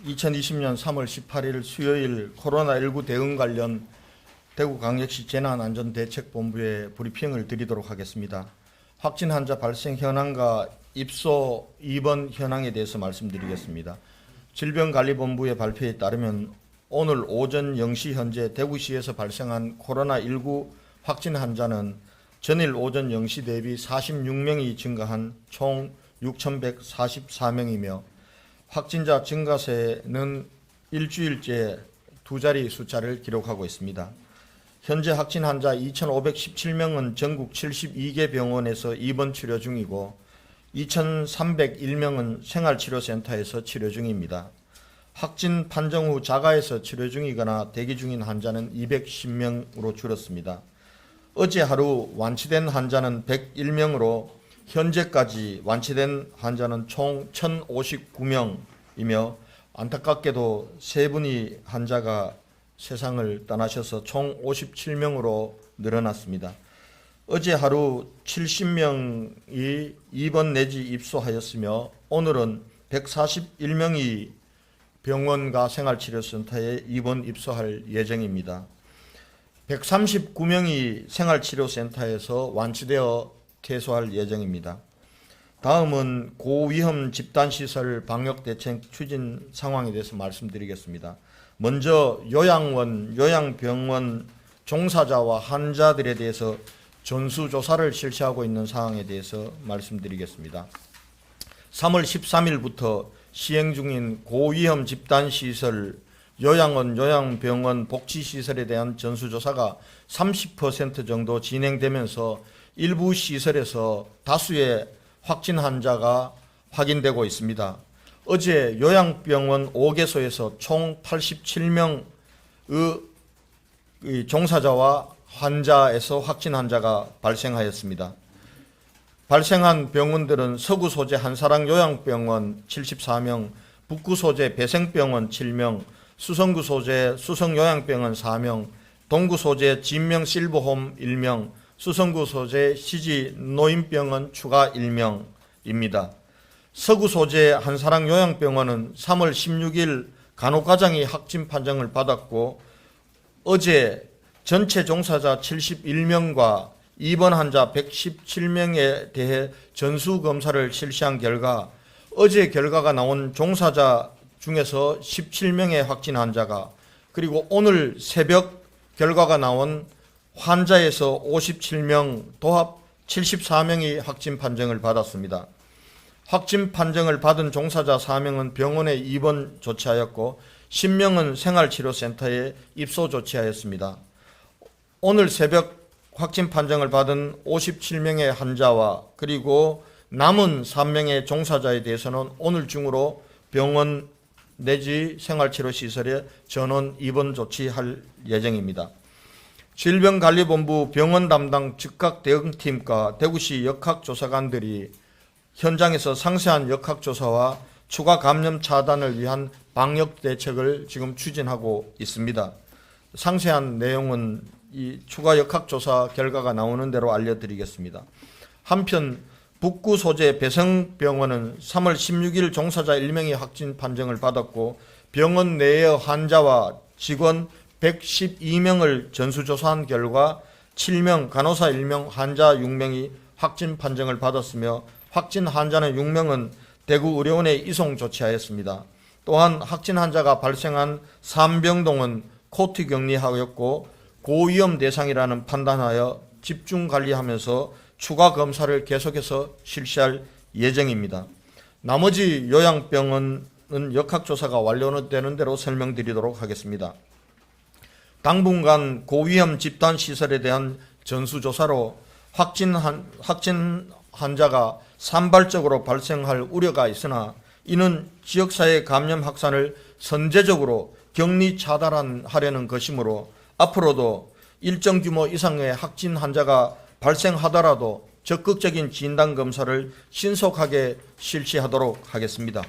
2020년 3월 18일 수요일 코로나19 대응 관련 대구광역시 재난안전대책본부의 브리핑을 드리도록 하겠습니다. 확진 환자 발생 현황과 입소 입원 현황에 대해서 말씀드리겠습니다. 질병관리본부의 발표에 따르면 오늘 오전 0시 현재 대구시에서 발생한 코로나19 확진 환자는 전일 오전 0시 대비 46명이 증가한 총 6,144명이며 확진자 증가세는 일주일째 두 자리 숫자를 기록하고 있습니다. 현재 확진 환자 2,517명은 전국 72개 병원에서 입원 치료 중이고 2,301명은 생활치료센터에서 치료 중입니다. 확진 판정 후 자가에서 치료 중이거나 대기 중인 환자는 210명으로 줄었습니다. 어제 하루 완치된 환자는 101명으로 현재까지 완치된 환자는 총 1,059명이며 안타깝게도 세 분이 환자가 세상을 떠나셔서 총 57명으로 늘어났습니다. 어제 하루 70명이 입원 내지 입소하였으며 오늘은 141명이 병원과 생활치료센터에 입원 입소할 예정입니다. 139명이 생활치료센터에서 완치되어 퇴소할 예정입니다. 다음은 고위험 집단시설 방역대책 추진 상황에 대해서 말씀드리겠습니다. 먼저 요양원, 요양병원 종사자와 환자들에 대해서 전수조사를 실시하고 있는 사항에 대해서 말씀드리겠습니다. 3월 13일부터 시행 중인 고위험 집단시설, 요양원, 요양병원, 복지시설에 대한 전수조사가 30% 정도 진행되면서 일부 시설에서 다수의 확진 환자가 확인되고 있습니다. 어제 요양병원 5개소에서 총 87명의 종사자와 환자에서 확진 환자가 발생하였습니다. 발생한 병원들은 서구 소재 한사랑 요양병원 74명, 북구 소재 배생병원 7명, 수성구 소재 수성요양병원 4명, 동구 소재 진명 실버홈 1명, 수성구 소재 시지 노인병원 추가 1명입니다. 서구 소재 한사랑 요양병원은 3월 16일 간호과장이 확진 판정을 받았고 어제 전체 종사자 71명과 입원 환자 117명에 대해 전수검사를 실시한 결과 어제 결과가 나온 종사자 중에서 17명의 확진 환자가 그리고 오늘 새벽 결과가 나온 환자에서 57명, 도합 74명이 확진 판정을 받았습니다. 확진 판정을 받은 종사자 4명은 병원에 입원 조치하였고 10명은 생활치료센터에 입소 조치하였습니다. 오늘 새벽 확진 판정을 받은 57명의 환자와 그리고 남은 3명의 종사자에 대해서는 오늘 중으로 병원 내지 생활치료시설에 전원 입원 조치할 예정입니다. 질병관리본부 병원 담당 즉각 대응팀과 대구시 역학조사관들이 현장에서 상세한 역학조사와 추가 감염 차단을 위한 방역 대책을 지금 추진하고 있습니다. 상세한 내용은 이 추가 역학조사 결과가 나오는 대로 알려드리겠습니다. 한편 북구 소재 배성병원은 3월 16일 종사자 1명이 확진 판정을 받았고 병원 내의 환자와 직원 112명을 전수조사한 결과 7명, 간호사 1명, 환자 6명이 확진 판정을 받았으며 확진 환자는 6명은 대구의료원에 이송 조치하였습니다. 또한 확진 환자가 발생한 삼병동은 코트 격리하였고 고위험 대상이라는 판단하여 집중 관리하면서 추가 검사를 계속해서 실시할 예정입니다. 나머지 요양병원은 역학조사가 완료되는 대로 설명드리도록 하겠습니다. 당분간 고위험 집단시설에 대한 전수조사로 확진 환자가 산발적으로 발생할 우려가 있으나 이는 지역사회 감염 확산을 선제적으로 격리 차단하려는 것이므로 앞으로도 일정 규모 이상의 확진 환자가 발생하더라도 적극적인 진단검사를 신속하게 실시하도록 하겠습니다.